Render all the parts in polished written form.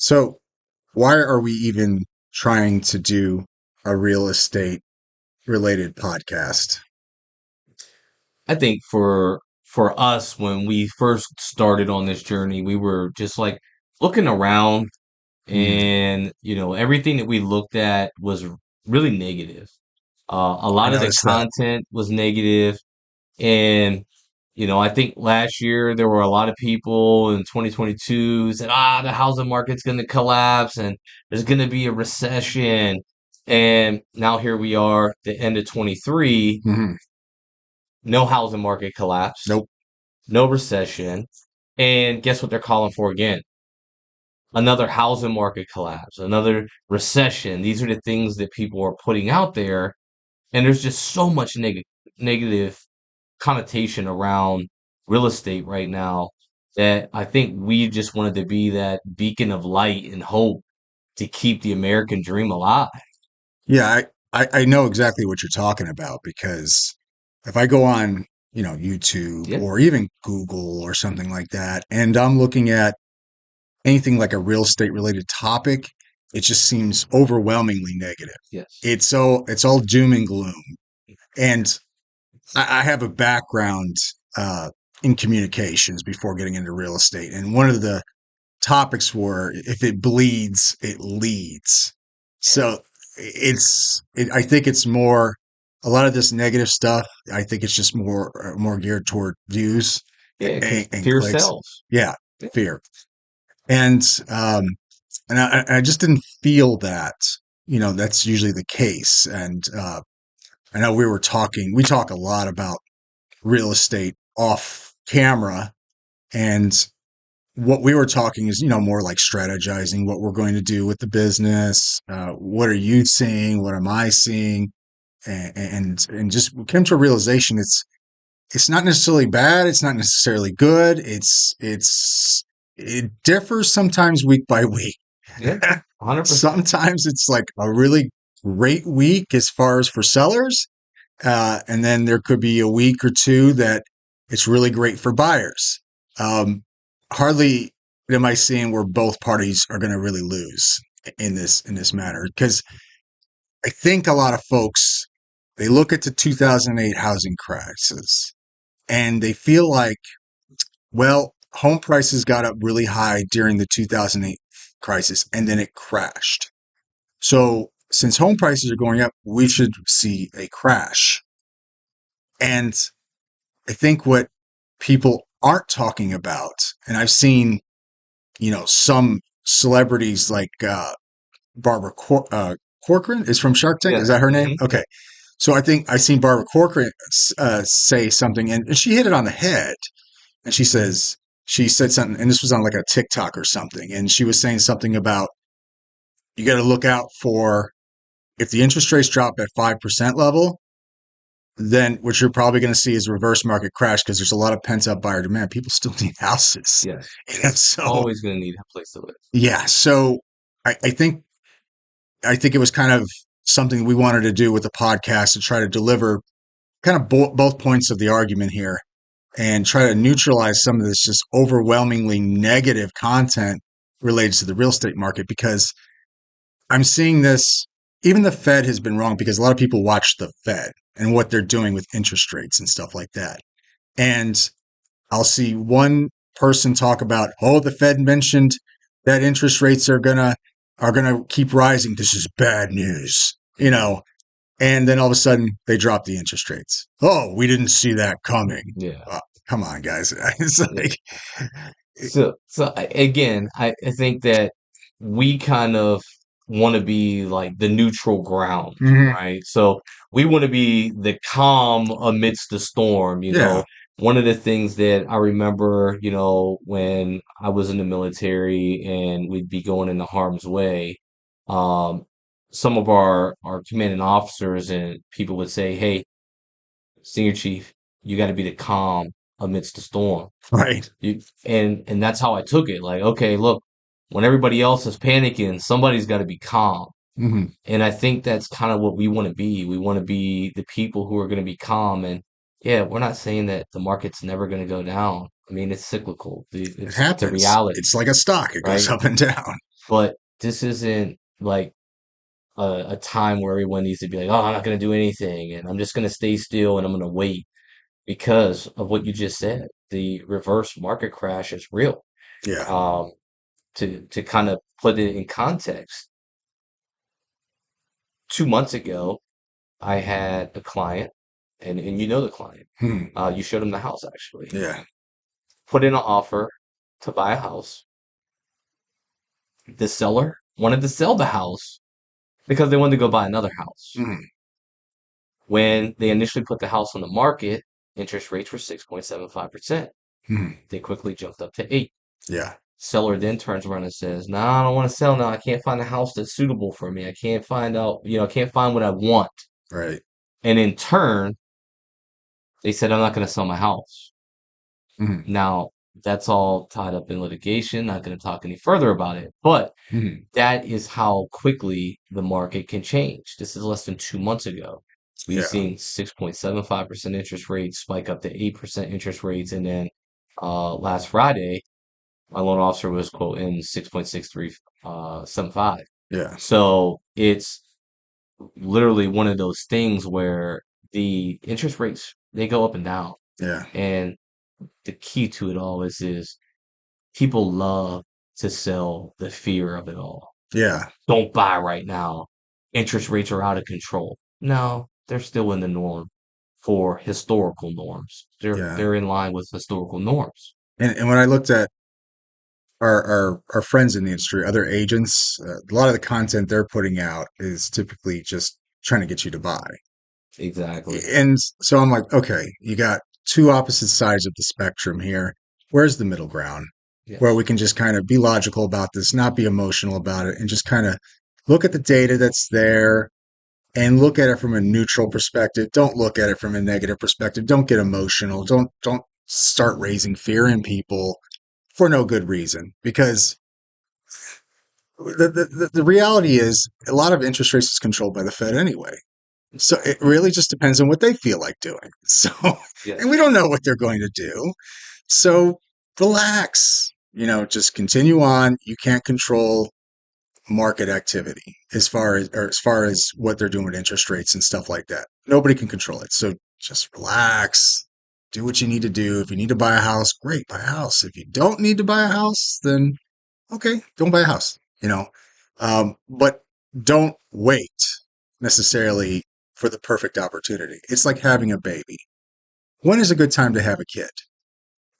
So why are we even trying to do a real estate related podcast? I think for us when we first started on this journey, we were just like looking around Hmm, and everything that we looked at was really negative. A I lot of the noticed that. content was negative, and I think last year there were a lot of people in 2022 who said, the housing market's going to collapse and there's going to be a recession. And now here we are, the end of 23, Hmm. no housing market collapse, Nope. no recession. And guess what they're calling for again? Another housing market collapse, another recession. These are the things that people are putting out there. And there's just so much negative connotation around real estate right now that I think we just wanted to be that beacon of light and hope to keep the American dream alive. Yeah, I know exactly what you're talking about because if I go on, YouTube Yeah, or even Google or something like that, and I'm looking at anything like a real estate related topic, it just seems overwhelmingly negative. yes. It's all doom and gloom. And I have a background in communications before getting into real estate, and one of the topics were if it bleeds, it leads. So I think it's more a lot of this negative stuff. I think it's just more geared toward views Yeah, because and fear clicks. sells. Yeah, Yeah. fear. And um, and I just didn't feel that. That's usually the case. And I know we talk a lot about real estate off camera, and what we were talking is, more like strategizing what we're going to do with the business. What are you seeing? What am I seeing? And just came to a realization it's not necessarily bad. It's not necessarily good. It differs sometimes week by week. Yeah, 100%. Sometimes it's like a really great week as far as for sellers. And then there could be a week or two that it's really great for buyers. Um, Hardly am I seeing where both parties are going to really lose in this matter, because I think a lot of folks they look at the 2008 housing crisis and they feel like, well, home prices got up really high during the 2008 crisis and then it crashed. So since home prices are going up, we should see a crash. And I think what people aren't talking about, and I've seen, some celebrities like Barbara Corcoran is from Shark Tank. Is Yes. that her name? Hmm. Okay. So I think I seen Barbara Corcoran say something, and she hit it on the head. And she said something, and this was on like a TikTok or something, and she was saying something about you got to look out for if the interest rates drop at 5% level, then what you're probably going to see is a reverse market crash because there's a lot of pent up buyer demand. People still need houses. Yes. So Always going to need a place to live. yeah, so I think it was kind of something we wanted to do with the podcast to try to deliver kind of both points of the argument here and try to neutralize some of this just overwhelmingly negative content related to the real estate market, because I'm seeing this. Even the Fed has been wrong because a lot of people watch the Fed and what they're doing with interest rates and stuff like that. And I'll see one person talk about, oh, the Fed mentioned that interest rates are gonna keep rising. This is bad news. And then all of a sudden they drop the interest rates. Oh, we didn't see that coming. Yeah. Come on, guys. It's Yeah. like, Again, I think that we kind of want to be like the neutral ground, mhm, right? So we want to be the calm amidst the storm. yeah, One of the things that I remember, when I was in the military and we'd be going into harm's way, um, some of our commanding officers and people would say, "Hey, senior chief, you got to be the calm amidst the storm." right. And that's how I took it. Like, okay, look, when everybody else is panicking, somebody's got to be calm. Hmm. And I think that's kind of what we want to be. We want to be the people who are going to be calm. And yeah, we're not saying that the market's never going to go down. I mean, it's cyclical. It It's a happens. reality, It's like a stock. It goes right? up and down. but this isn't like a time where everyone needs to be like, oh, I'm not going to do anything and I'm just going to stay still and I'm going to wait because of what you just said. The reverse market crash is real. Yeah. Um, to kind of put it in context, 2 months ago, I had a client, and you know the client. Hmm. You showed him the house actually. Yeah. Put in an offer to buy a house. The seller wanted to sell the house because they wanted to go buy another house. Hmm. When they initially put the house on the market, interest rates were 6.75%. Hmm. They quickly jumped up to 8. Yeah. Seller then turns around and says, "No, I don't want to sell now. I can't find a house that's suitable for me. I can't find out, I can't find what I want." Right. And in turn, they said, "I'm not going to sell my house." Hmm. Now, that's all tied up in litigation. Not going to talk any further about it. But Hmm. that is how quickly the market can change. This is less than 2 months ago. We've Yeah. seen 6.75% interest rates spike up to 8% interest rates. And then last Friday, my loan officer was quoting 6.6375. Yeah. So it's literally one of those things where the interest rates they go up and down. Yeah. And the key to it all is people love to sell the fear of it all. Yeah. Don't buy right now. Interest rates are out of control. No, they're still in the norm for historical norms. They're Yeah. they're in line with historical norms. And when I looked at our friends in the industry, other agents, a lot of the content they're putting out is typically just trying to get you to buy. Exactly. And so I'm like, okay, you got two opposite sides of the spectrum here. Where's the middle ground where Yes. we can just kind of be logical about this, not be emotional about it, and just kind of look at the data that's there and look at it from a neutral perspective. Don't look at it from a negative perspective. Don't get emotional. Don't start raising fear in people for no good reason. Because the reality is a lot of interest rates is controlled by the Fed anyway. So it really just depends on what they feel like doing. So, and we Yes. don't know what they're going to do. So relax, just continue on. You can't control market activity as far as what they're doing with interest rates and stuff like that. Nobody can control it. So just relax. Do what you need to do. If you need to buy a house, great, buy a house. If you don't need to buy a house, then okay, don't buy a house. But don't wait necessarily for the perfect opportunity. It's like having a baby. When is a good time to have a kid?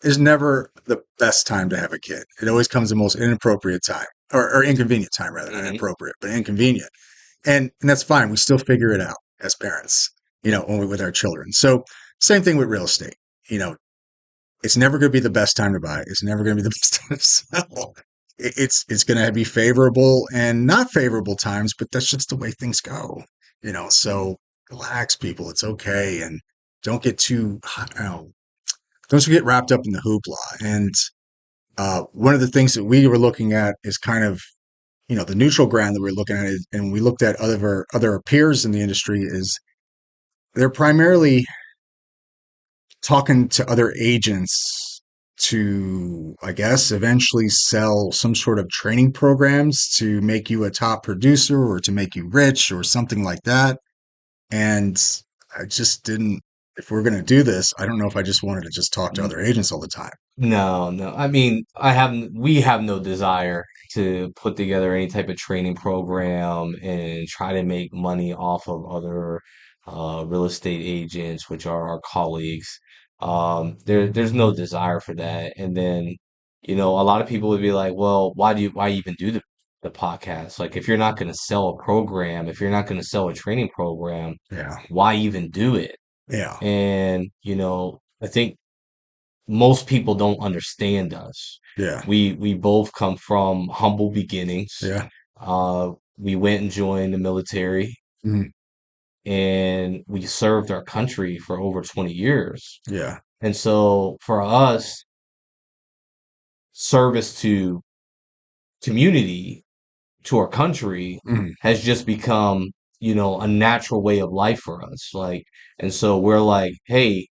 Is never the best time to have a kid. It always comes the most inappropriate time or inconvenient time, rather, not Hmm. inappropriate, but inconvenient. And that's fine. We still figure it out as parents, when we're with our children. So same thing with real estate. You know, it's never going to be the best time to buy. It's never going to be the best time to sell. It's going to be favorable and not favorable times, but that's just the way things go. So relax, people. It's okay, and don't get too, don't get wrapped up in the hoopla. And one of the things that we were looking at is kind of, the neutral ground that we're looking at, and we looked at other peers in the industry is they're primarily talking to other agents to, I guess, eventually sell some sort of training programs to make you a top producer or to make you rich or something like that. And I just didn't, if we're going to do this, I don't know if I just wanted to just talk to other agents all the time. No, no. I mean, we have no desire to put together any type of training program and try to make money off of other real estate agents, which are our colleagues. There's no desire for that. And then, a lot of people would be like, well, why even do the podcast? Like, if you're not going to sell a program, if you're not going to sell a training program, Yeah. why even do it? Yeah. And, I think most people don't understand us. Yeah. We both come from humble beginnings. Yeah. We went and joined the military Mhm. and we served our country for over 20 years. Yeah. And so for us, service to community, to our country Mhm. has just become, a natural way of life for us. Like, and so we're like, hey,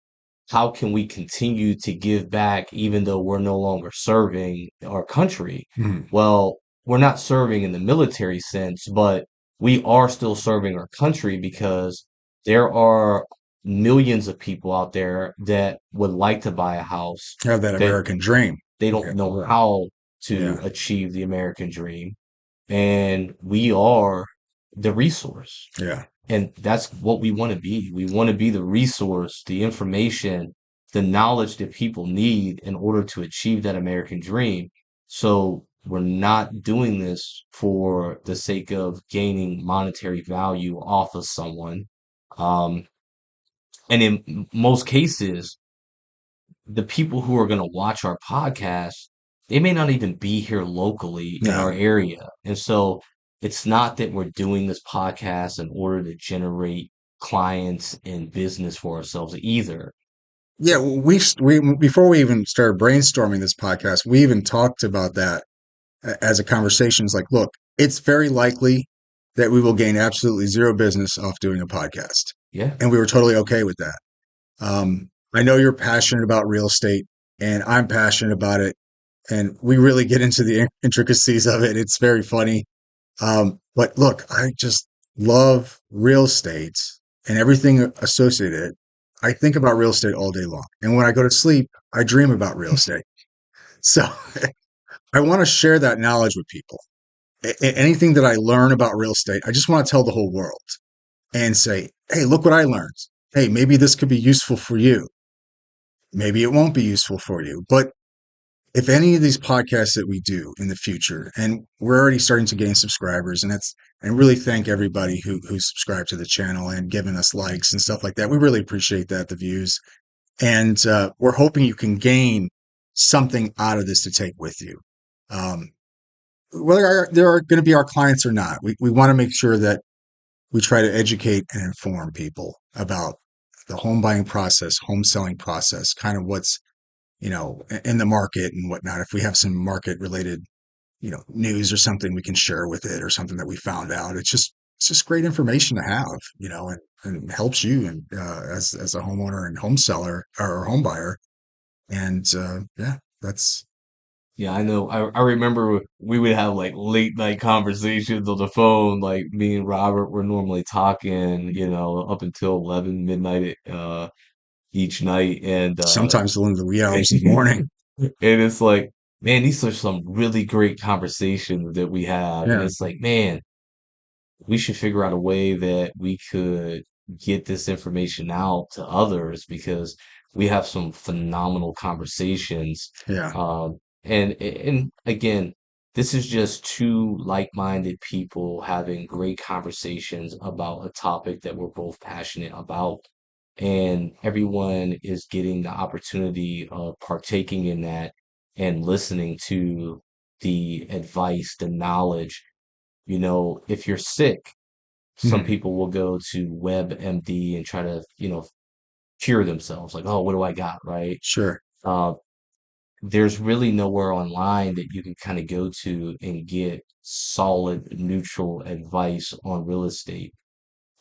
how can we continue to give back even though we're no longer serving our country? Mhm. Well, we're not serving in the military sense, but we are still serving our country because there are millions of people out there that would like to buy a house Have that that American dream. they don't Yeah. know how to Yeah. achieve the American dream. And we are the resource. Yeah. And that's what we want to be. We want to be the resource, the information, the knowledge that people need in order to achieve that American dream. So we're not doing this for the sake of gaining monetary value off of someone. Um, and in most cases, the people who are going to watch our podcast, they may not even be here locally in our No. area. And so it's not that we're doing this podcast in order to generate clients and business for ourselves either. Yeah, we before we even started brainstorming this podcast, we even talked about that as a conversation. It's like, look, it's very likely that we will gain absolutely zero business off doing a podcast, Yeah. and we were totally okay with that. I know you're passionate about real estate, and I'm passionate about it, and we really get into the intricacies of it. It's very funny. But look, I just love real estate and everything associated. I think about real estate all day long. And when I go to sleep, I dream about real estate. So I want to share that knowledge with people. Anything that I learn about real estate, I just want to tell the whole world and say, hey, look what I learned. Hey, maybe this could be useful for you. Maybe it won't be useful for you. But if any of these podcasts that we do in the future, and we're already starting to gain subscribers, and really thank everybody who subscribed to the channel and given us likes and stuff like that. We really appreciate that, the views. And we're hoping you can gain something out of this to take with you. Whether there are going to be our clients or not, we want to make sure that we try to educate and inform people about the home buying process, home selling process, kind of what's in the market and whatnot. If we have some market related, news or something we can share with it or something that we found out, it's just great information to have, and helps you and as a homeowner and home seller or home buyer. And yeah, that's Yeah, I know. I remember we would have like late night conversations on the phone. Like me and Robert were normally talking, up until 11 midnight each night. And sometimes into the wee hours of the morning. and it's like, man, these are some really great conversations that we have. And Yeah. it's like, man, we should figure out a way that we could get this information out to others because we have some phenomenal conversations. Yeah. And again, this is just two like-minded people having great conversations about a topic that we're both passionate about. And everyone is getting the opportunity of partaking in that and listening to the advice, the knowledge. If you're sick, some Hmm. people will go to WebMD and try to, cure themselves. Like, oh, what do I got, right? Sure. Uh, there's really nowhere online that you can kind of go to and get solid, neutral advice on real estate.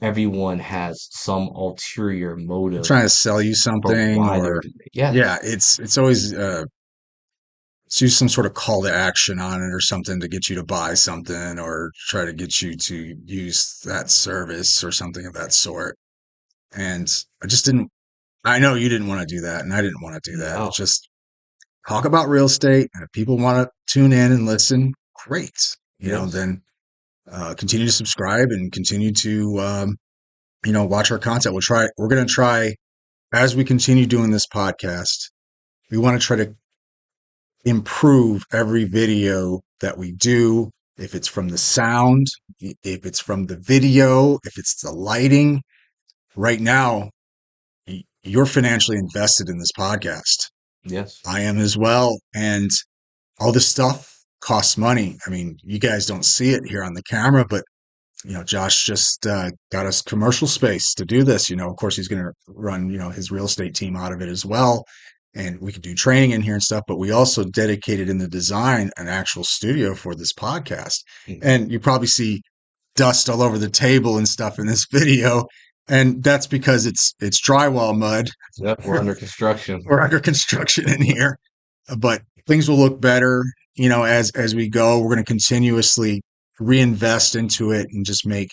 Everyone has some ulterior They're motive trying to sell you for something, why they're or doing it. Yeah, yeah, it's always to use some sort of call to action on it or something to get you to buy something or try to get you to use that service or something of that sort. And I just didn't, I know you didn't want to do that and I didn't want to do that. no, It's just talk about real estate. And if people want to tune in and listen, great. yes, Then continue to subscribe and continue to, watch our content. We're going to try as we continue doing this podcast, we want to try to improve every video that we do. If it's from the sound, if it's from the video, if it's the lighting. Right now, you're financially invested in this podcast. yes, I am as well. And all this stuff costs money. I mean, you guys don't see it here on the camera, but Josh just got us commercial space to do this. Of course, he's going to run, his real estate team out of it as well. And we could do training in here and stuff, but we also dedicated in the design an actual studio for this podcast. mhm, And you probably see dust all over the table and stuff in this video. And that's because it's drywall mud. yep, we're under construction. We're under construction in here. But things will look better, as we go. We're going to continuously reinvest into it and just make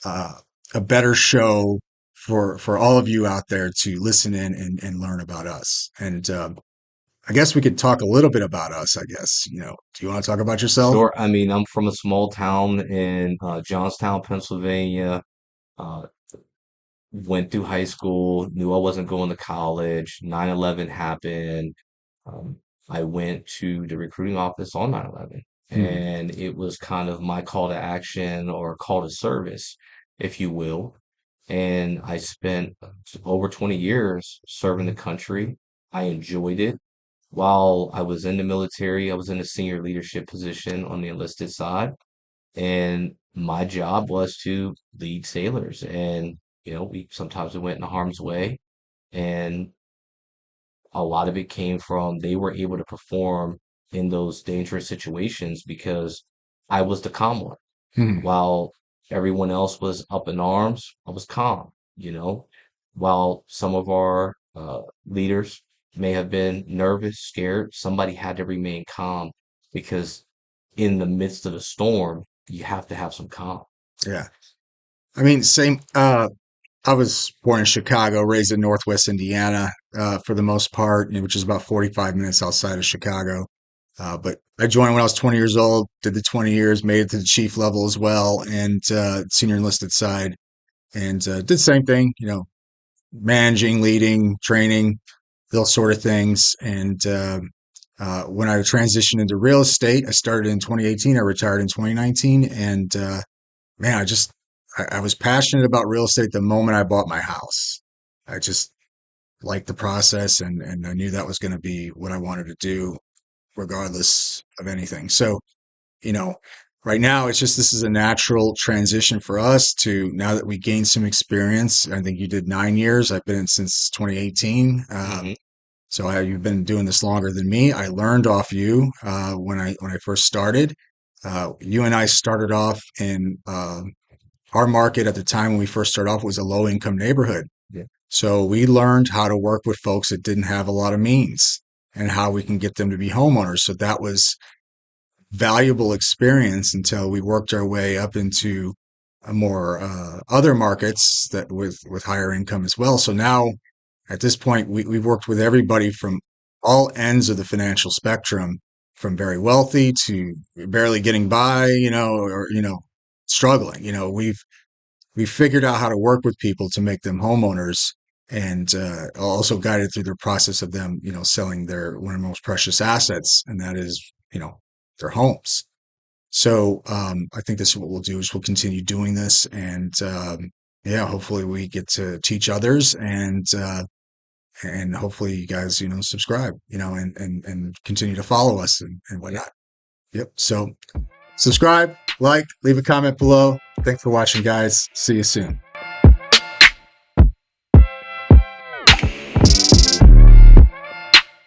uh, a better show for all of you out there to listen in and learn about us. And I guess we could talk a little bit about us. I guess, do you want to talk about yourself? Sure. I mean, I'm from a small town in Johnstown, Pennsylvania. Uh, Went through high school, knew I wasn't going to college. 9/11 happened. Um, I went to the recruiting office on 9/11, Hmm. and it was kind of my call to action or call to service, if you will. And I spent over 20 years serving the country. I enjoyed it. While I was in the military, I was in a senior leadership position on the enlisted side, and my job was to lead sailors. And we sometimes we went in harm's way, and a lot of it came from they were able to perform in those dangerous situations because I was the calm one. Hmm. While everyone else was up in arms, I was calm, you know. While some of our leaders may have been nervous, scared, somebody had to remain calm because in the midst of the storm, you have to have some calm. Yeah. I mean, same. I was born in Chicago, raised in Northwest Indiana, for the most part, which is about 45 minutes outside of Chicago. But I joined when I was 20 years old, did the 20 years, made it to the chief level as well, and senior enlisted side, and did the same thing, managing, leading, training, those sort of things. And when I transitioned into real estate, I started in 2018. I retired in 2019, and man, I was passionate about real estate the moment I bought my house. I just liked the process, and I knew that was going to be what I wanted to do, regardless of anything. So, you know, right now it's just this is a natural transition for us to now that we gained some experience. I think you did 9 years. I've been in since 2018. Hmm. So you've been doing this longer than me. I learned off you when I first started. You and I started off in our market at the time when we first started off was a low income neighborhood. Yeah. So we learned how to work with folks that didn't have a lot of means and how we can get them to be homeowners. So that was valuable experience until we worked our way up into a more other markets that with higher income as well. So now at this point, we've worked with everybody from all ends of the financial spectrum, from very wealthy to barely getting by, or struggling. We've figured out how to work with people to make them homeowners, and also guided through the process of them, selling their one of their most precious assets, and that is, their homes. So I think this is what we'll do is we'll continue doing this, and yeah, hopefully we get to teach others, and hopefully you guys, subscribe, and continue to follow us and Yeah. whatnot. Yep. So subscribe, like, leave a comment below. Thanks for watching, guys. See you soon.